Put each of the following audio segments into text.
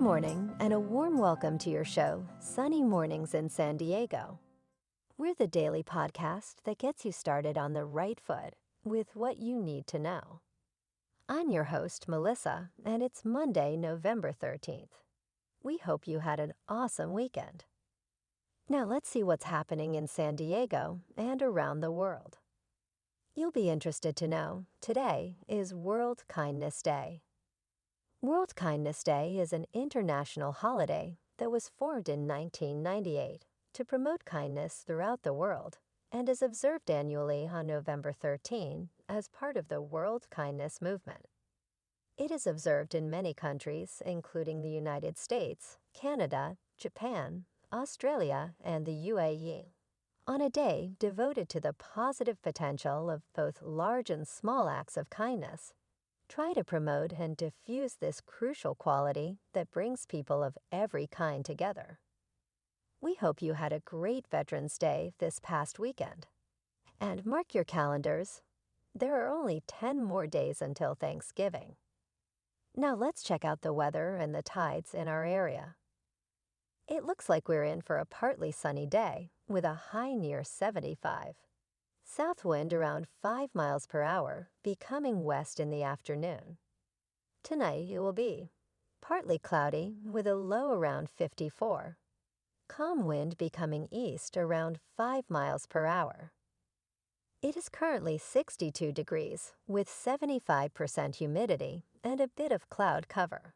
morning, and a warm welcome to your show, Sunny Mornings in San Diego. We're the daily podcast that gets you started on the right foot with what you need to know. I'm your host, Melissa, and it's Monday, November 13th. We hope you had an awesome weekend. Now let's see what's happening in San Diego and around the world. You'll be interested to know today is World Kindness Day. World Kindness Day is an international holiday that was formed in 1998 to promote kindness throughout the world and is observed annually on November 13 as part of the World Kindness Movement. It is observed in many countries, including the United States, Canada, Japan, Australia, and the UAE, on a day devoted to the positive potential of both large and small acts of kindness. Try to promote and diffuse this crucial quality that brings people of every kind together. We hope you had a great Veterans Day this past weekend. And mark your calendars. There are only 10 more days until Thanksgiving. Now let's check out the weather and the tides in our area. It looks like we're in for a partly sunny day with a high near 75. South wind around 5 miles per hour, becoming west in the afternoon. Tonight it will be partly cloudy with a low around 54. Calm wind becoming east around 5 miles per hour. It is currently 62 degrees with 75% humidity and a bit of cloud cover.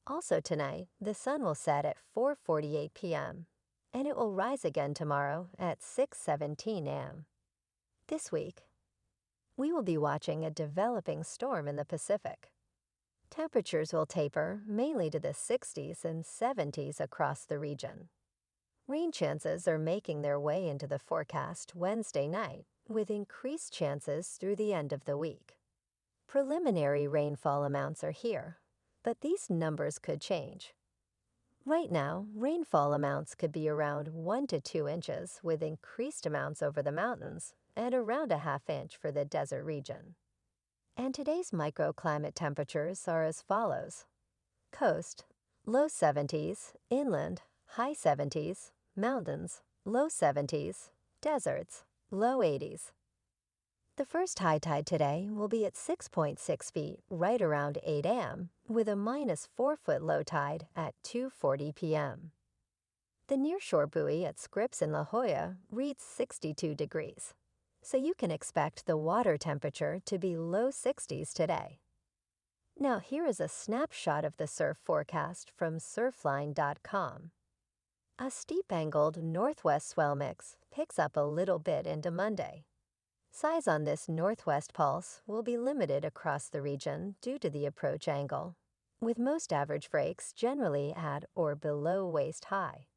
Also tonight, the sun will set at 4:48 p.m. and it will rise again tomorrow at 6:17 a.m. This week, we will be watching a developing storm in the Pacific. Temperatures will taper mainly to the 60s and 70s across the region. Rain chances are making their way into the forecast Wednesday night, with increased chances through the end of the week. Preliminary rainfall amounts are here, but these numbers could change. Right now, rainfall amounts could be around 1 to 2 inches with increased amounts over the mountains and around a ½ inch for the desert region. And today's microclimate temperatures are as follows. Coast, low 70s, inland, high 70s, mountains, low 70s, deserts, low 80s. The first high tide today will be at 6.6 feet right around 8 a.m. with a -4 foot low tide at 2:40 p.m. The nearshore buoy at Scripps in La Jolla reads 62 degrees, so you can expect the water temperature to be low 60s today. Now here is a snapshot of the surf forecast from surfline.com. A steep-angled northwest swell mix picks up a little bit into Monday. Size on this northwest pulse will be limited across the region due to the approach angle, with most average breaks generally at or below waist high.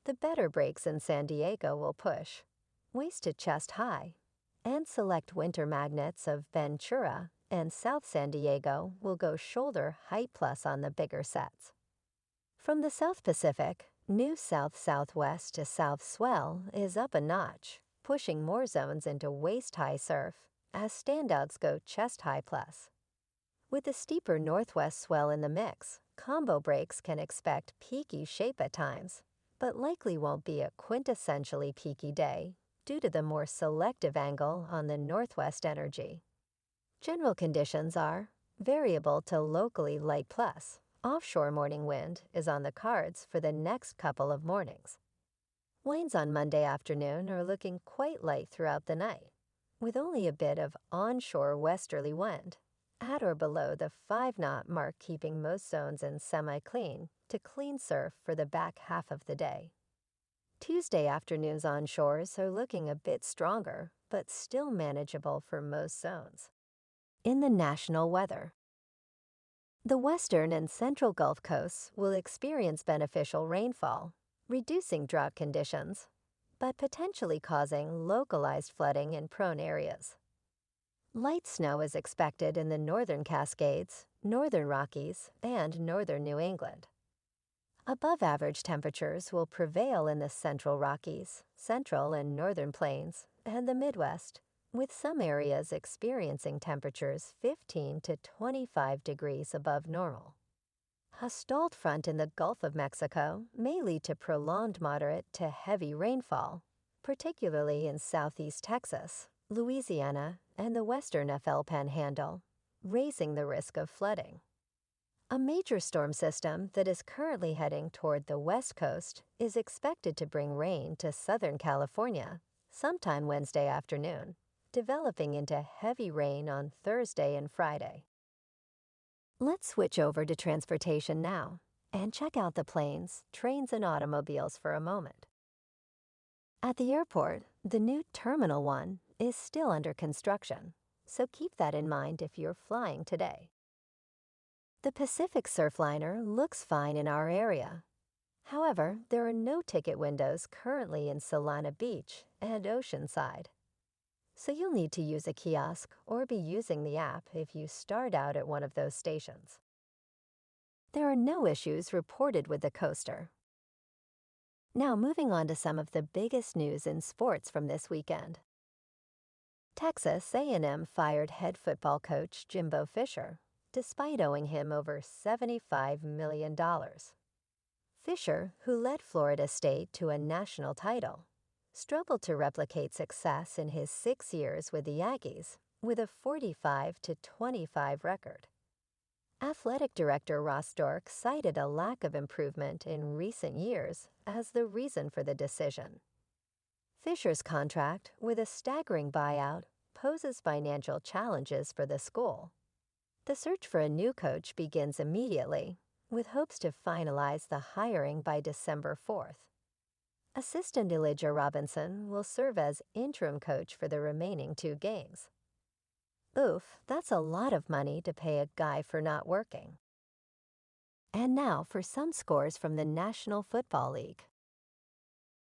The better breaks in San Diego will push waist to chest high, and select winter magnets of Ventura and South San Diego will go shoulder height plus on the bigger sets. From the South Pacific, new south-southwest to south swell is up a notch, pushing more zones into waist-high surf as standouts go chest-high plus. With the steeper northwest swell in the mix, combo breaks can expect peaky shape at times, but likely won't be a quintessentially peaky day due to the more selective angle on the northwest energy. General conditions are variable to locally light plus. Offshore morning wind is on the cards for the next couple of mornings. Winds on Monday afternoon are looking quite light throughout the night, with only a bit of onshore westerly wind, at or below the 5-knot mark keeping most zones in semi-clean to clean surf for the back half of the day. Tuesday afternoons onshores are looking a bit stronger, but still manageable for most zones. In the national weather, the western and central Gulf coasts will experience beneficial rainfall, reducing drought conditions, but potentially causing localized flooding in prone areas. Light snow is expected in the northern Cascades, northern Rockies, and northern New England. Above-average temperatures will prevail in the central Rockies, central and northern plains, and the Midwest, with some areas experiencing temperatures 15 to 25 degrees above normal. A stalled front in the Gulf of Mexico may lead to prolonged moderate to heavy rainfall, particularly in southeast Texas, Louisiana, and the western FL Panhandle, raising the risk of flooding. A major storm system that is currently heading toward the west coast is expected to bring rain to Southern California sometime Wednesday afternoon, developing into heavy rain on Thursday and Friday. Let's switch over to transportation now and check out the planes, trains, and automobiles for a moment. At the airport, the new Terminal 1 is still under construction, so keep that in mind if you're flying today. The Pacific Surfliner looks fine in our area. However, there are no ticket windows currently in Solana Beach and Oceanside. So you'll need to use a kiosk or be using the app if you start out at one of those stations. There are no issues reported with the coaster. Now moving on to some of the biggest news in sports from this weekend. Texas A&M fired head football coach Jimbo Fisher, despite owing him over $75 million. Fisher, who led Florida State to a national title, struggled to replicate success in his 6 years with the Aggies with a 45-25 record. Athletic Director Ross Stork cited a lack of improvement in recent years as the reason for the decision. Fisher's contract, with a staggering buyout, poses financial challenges for the school. The search for a new coach begins immediately, with hopes to finalize the hiring by December 4th. Assistant Elijah Robinson will serve as interim coach for the remaining 2 games. Oof, that's a lot of money to pay a guy for not working. And now for some scores from the National Football League.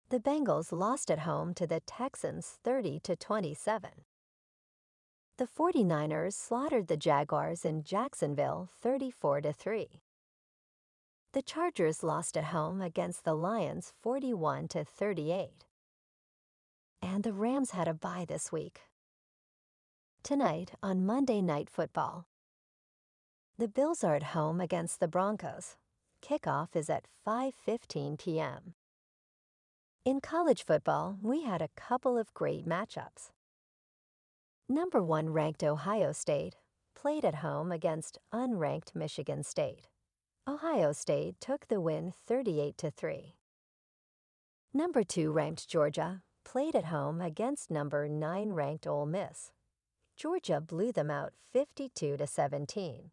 The Bengals lost at home to the Texans 30-27. The 49ers slaughtered the Jaguars in Jacksonville 34-3. The Chargers lost at home against the Lions 41-38. And the Rams had a bye this week. Tonight on Monday Night Football, the Bills are at home against the Broncos. Kickoff is at 5:15 p.m. In college football, we had a couple of great matchups. Number 1 ranked Ohio State played at home against unranked Michigan State. Ohio State took the win 38-3. Number 2 ranked Georgia played at home against number 9 ranked Ole Miss. Georgia blew them out 52-17.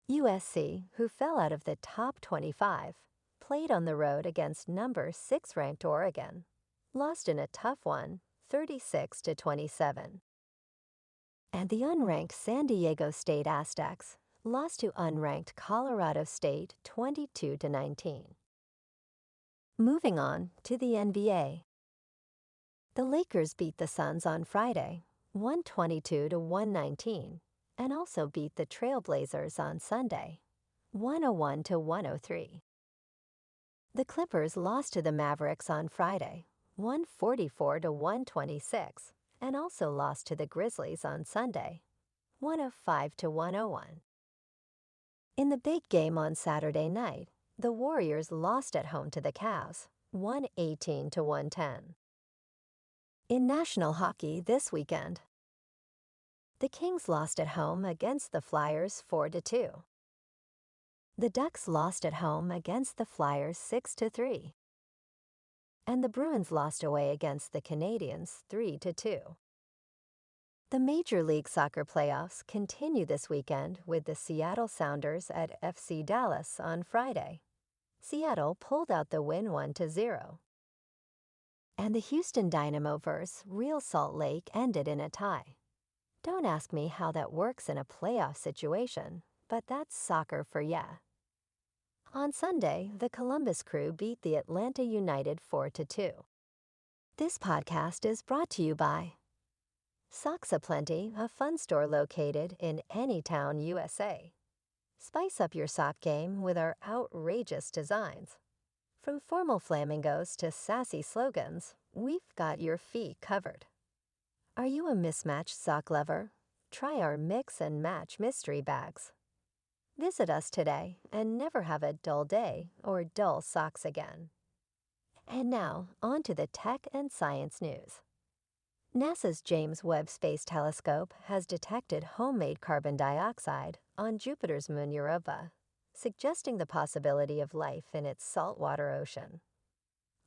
USC, who fell out of the top 25, played on the road against number 6 ranked Oregon, lost in a tough one 36-27. And the unranked San Diego State Aztecs lost to unranked Colorado State 22-19. Moving on to the NBA. The Lakers beat the Suns on Friday, 122-119, and also beat the Trailblazers on Sunday, 101-103. The Clippers lost to the Mavericks on Friday, 144-126, and also lost to the Grizzlies on Sunday, 105-101. In the big game on Saturday night, the Warriors lost at home to the Cavs, 118-110. In national hockey this weekend, the Kings lost at home against the Flyers 4-2. The Ducks lost at home against the Flyers 6-3. And the Bruins lost away against the Canadiens 3-2. The Major League Soccer playoffs continue this weekend with the Seattle Sounders at FC Dallas on Friday. Seattle pulled out the win 1-0. And the Houston Dynamo vs. Real Salt Lake ended in a tie. Don't ask me how that works in a playoff situation, but that's soccer for ya. On Sunday, the Columbus Crew beat the Atlanta United 4-2. This podcast is brought to you by Socks Aplenty, a fun store located in Anytown, USA. Spice up your sock game with our outrageous designs. From formal flamingos to sassy slogans, we've got your feet covered. Are you a mismatched sock lover? Try our Mix and Match mystery bags. Visit us today and never have a dull day or dull socks again. And now, on to the tech and science news. NASA's James Webb Space Telescope has detected homemade carbon dioxide on Jupiter's moon Europa, suggesting the possibility of life in its saltwater ocean.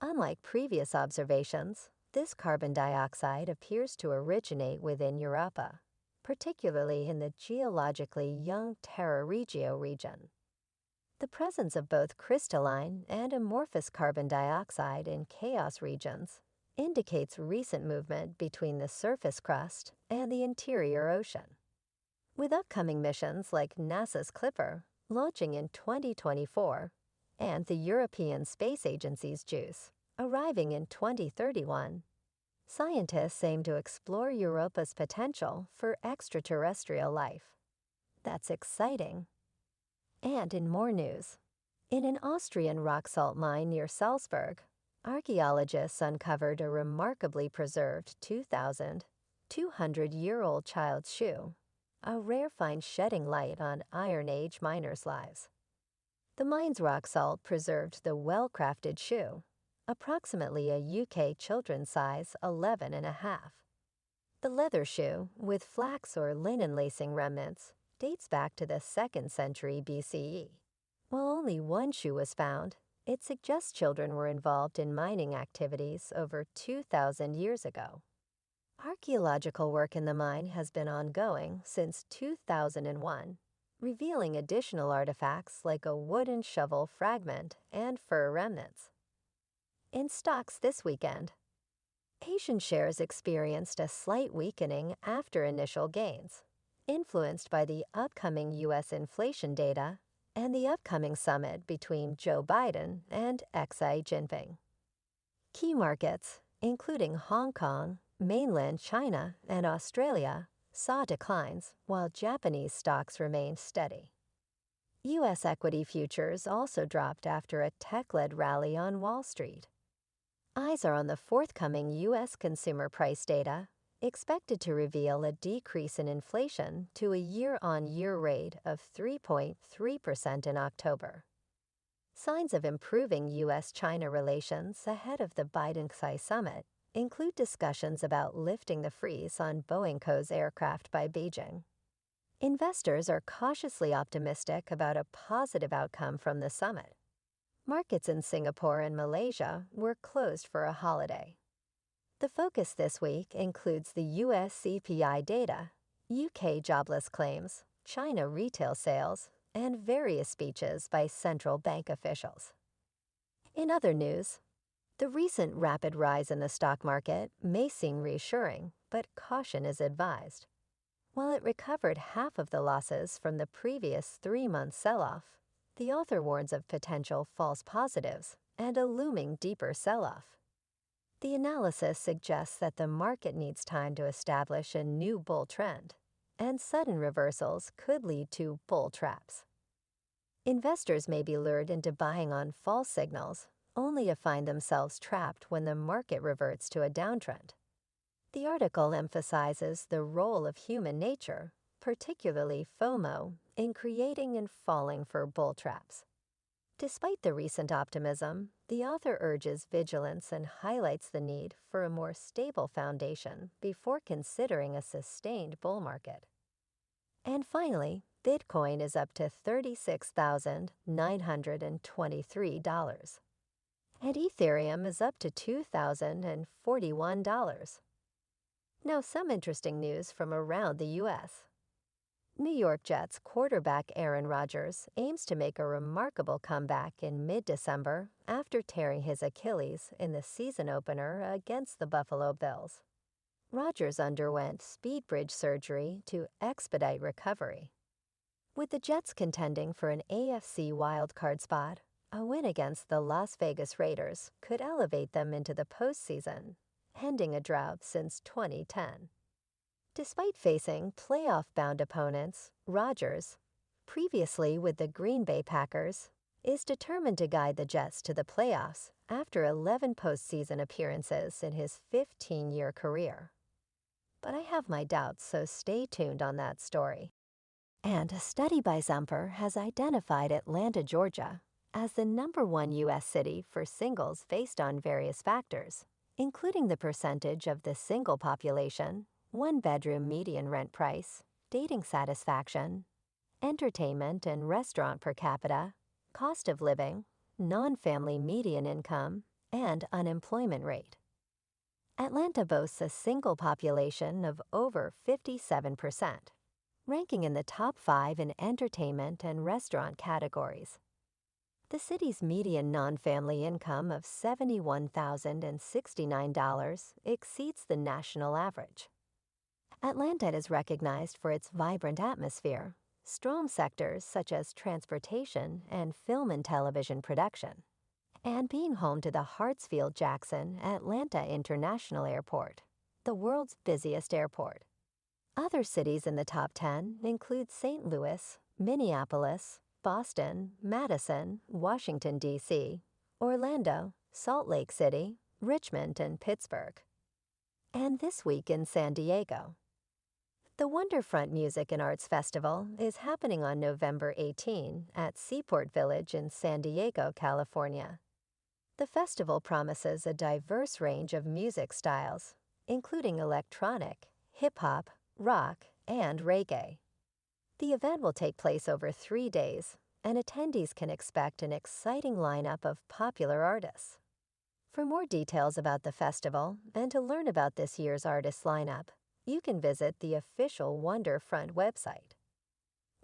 Unlike previous observations, this carbon dioxide appears to originate within Europa, particularly in the geologically young Terra Regio region. The presence of both crystalline and amorphous carbon dioxide in chaos regions indicates recent movement between the surface crust and the interior ocean. With upcoming missions like NASA's Clipper launching in 2024 and the European Space Agency's JUICE arriving in 2031, scientists aim to explore Europa's potential for extraterrestrial life. That's exciting. And in more news, in an Austrian rock salt mine near Salzburg, archaeologists uncovered a remarkably preserved 2,200-year-old child's shoe, a rare find shedding light on Iron Age miners' lives. The mine's rock salt preserved the well-crafted shoe, approximately a UK children's size 11 and a half. The leather shoe, with flax or linen lacing remnants, dates back to the 2nd century BCE. While only one shoe was found, it suggests children were involved in mining activities over 2,000 years ago. Archaeological work in the mine has been ongoing since 2001, revealing additional artifacts like a wooden shovel fragment and fur remnants. In stocks this weekend, Asian shares experienced a slight weakening after initial gains, influenced by the upcoming U.S. inflation data and the upcoming summit between Joe Biden and Xi Jinping. Key markets, including Hong Kong, mainland China, and Australia, saw declines, while Japanese stocks remained steady. U.S. equity futures also dropped after a tech-led rally on Wall Street. Eyes are on the forthcoming U.S. consumer price data, expected to reveal a decrease in inflation to a year-on-year rate of 3.3% in October. Signs of improving U.S.-China relations ahead of the Biden-Xi summit include discussions about lifting the freeze on Boeing Co.'s aircraft by Beijing. Investors are cautiously optimistic about a positive outcome from the summit. Markets in Singapore and Malaysia were closed for a holiday. The focus this week includes the U.S. CPI data, UK jobless claims, China retail sales, and various speeches by central bank officials. In other news, the recent rapid rise in the stock market may seem reassuring, but caution is advised. While it recovered half of the losses from the previous 3-month sell-off, the author warns of potential false positives and a looming deeper sell-off. The analysis suggests that the market needs time to establish a new bull trend, and sudden reversals could lead to bull traps. Investors may be lured into buying on false signals, only to find themselves trapped when the market reverts to a downtrend. The article emphasizes the role of human nature, particularly FOMO, in creating and falling for bull traps. Despite the recent optimism, the author urges vigilance and highlights the need for a more stable foundation before considering a sustained bull market. And finally, Bitcoin is up to $36,923, and Ethereum is up to $2,041. Now, some interesting news from around the U.S. New York Jets quarterback Aaron Rodgers aims to make a remarkable comeback in mid-December after tearing his Achilles in the season opener against the Buffalo Bills. Rodgers underwent speed bridge surgery to expedite recovery. With the Jets contending for an AFC wildcard spot, a win against the Las Vegas Raiders could elevate them into the postseason, ending a drought since 2010. Despite facing playoff-bound opponents, Rodgers, previously with the Green Bay Packers, is determined to guide the Jets to the playoffs after 11 postseason appearances in his 15-year career. But I have my doubts, so stay tuned on that story. And a study by Zumper has identified Atlanta, Georgia, as the #1 U.S. city for singles based on various factors, including the percentage of the single population, one-bedroom median rent price, dating satisfaction, entertainment and restaurant per capita, cost of living, non-family median income, and unemployment rate. Atlanta boasts a single population of over 57%, ranking in the top 5 in entertainment and restaurant categories. The city's median non-family income of $71,069 exceeds the national average. Atlanta is recognized for its vibrant atmosphere, strong sectors such as transportation and film and television production, and being home to the Hartsfield-Jackson Atlanta International Airport, the world's busiest airport. Other cities in the top 10 include St. Louis, Minneapolis, Boston, Madison, Washington, D.C., Orlando, Salt Lake City, Richmond, and Pittsburgh. And this week in San Diego. The Wonderfront Music and Arts Festival is happening on November 18 at Seaport Village in San Diego, California. The festival promises a diverse range of music styles, including electronic, hip-hop, rock, and reggae. The event will take place over 3 days, and attendees can expect an exciting lineup of popular artists. For more details about the festival and to learn about this year's artist lineup, you can visit the official Wonderfront website.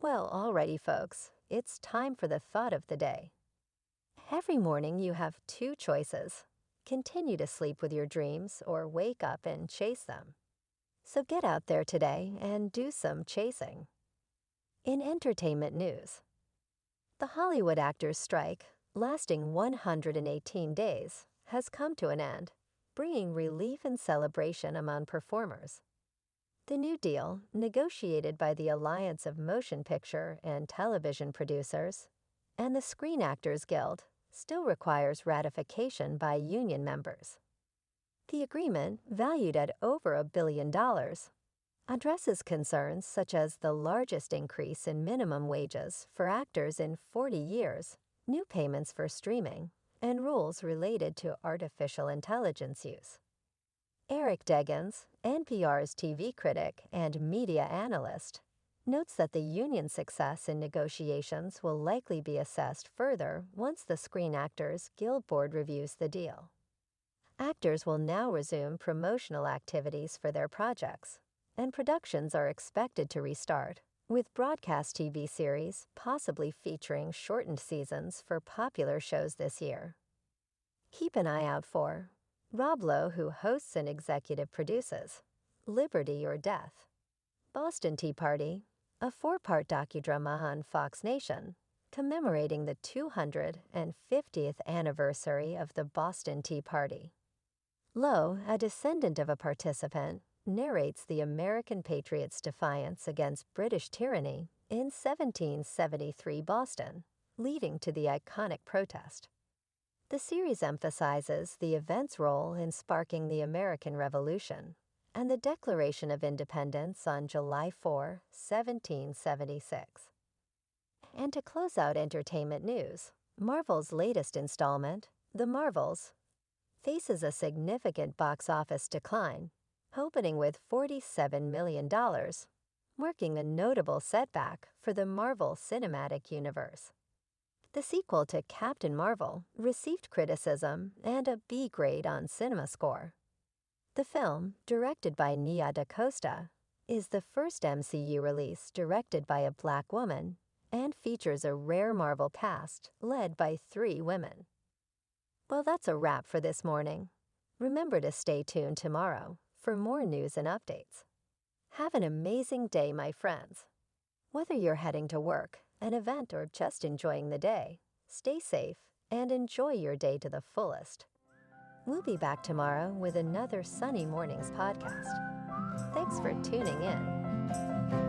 Well, alrighty folks, it's time for the thought of the day. Every morning you have 2 choices: continue to sleep with your dreams or wake up and chase them. So get out there today and do some chasing. In entertainment news, the Hollywood actors' strike, lasting 118 days, has come to an end, bringing relief and celebration among performers. The new deal, negotiated by the Alliance of Motion Picture and Television Producers and the Screen Actors Guild, still requires ratification by union members. The agreement, valued at over $1 billion, addresses concerns such as the largest increase in minimum wages for actors in 40 years, new payments for streaming, and rules related to artificial intelligence use. Eric Deggans, NPR's TV critic and media analyst, notes that the union's success in negotiations will likely be assessed further once the Screen Actors Guild Board reviews the deal. Actors will now resume promotional activities for their projects, and productions are expected to restart, with broadcast TV series possibly featuring shortened seasons for popular shows this year. Keep an eye out for Rob Lowe, who hosts and executive produces Liberty or Death, Boston Tea Party, a 4-part docudrama on Fox Nation, commemorating the 250th anniversary of the Boston Tea Party. Lowe, a descendant of a participant, narrates the American patriots' defiance against British tyranny in 1773 Boston, leading to the iconic protest. The series emphasizes the event's role in sparking the American Revolution and the Declaration of Independence on July 4, 1776. And to close out entertainment news, Marvel's latest installment, The Marvels, faces a significant box office decline, opening with $47 million, marking a notable setback for the Marvel Cinematic Universe. The sequel to Captain Marvel received criticism and a B grade on CinemaScore. The film, directed by Nia DaCosta, is the first MCU release directed by a Black woman and features a rare Marvel cast led by 3 women. Well, that's a wrap for this morning. Remember to stay tuned tomorrow for more news and updates. Have an amazing day, my friends. Whether you're heading to work, an event, or just enjoying the day, stay safe and enjoy your day to the fullest. We'll be back tomorrow with another Sunny Mornings podcast. Thanks for tuning in.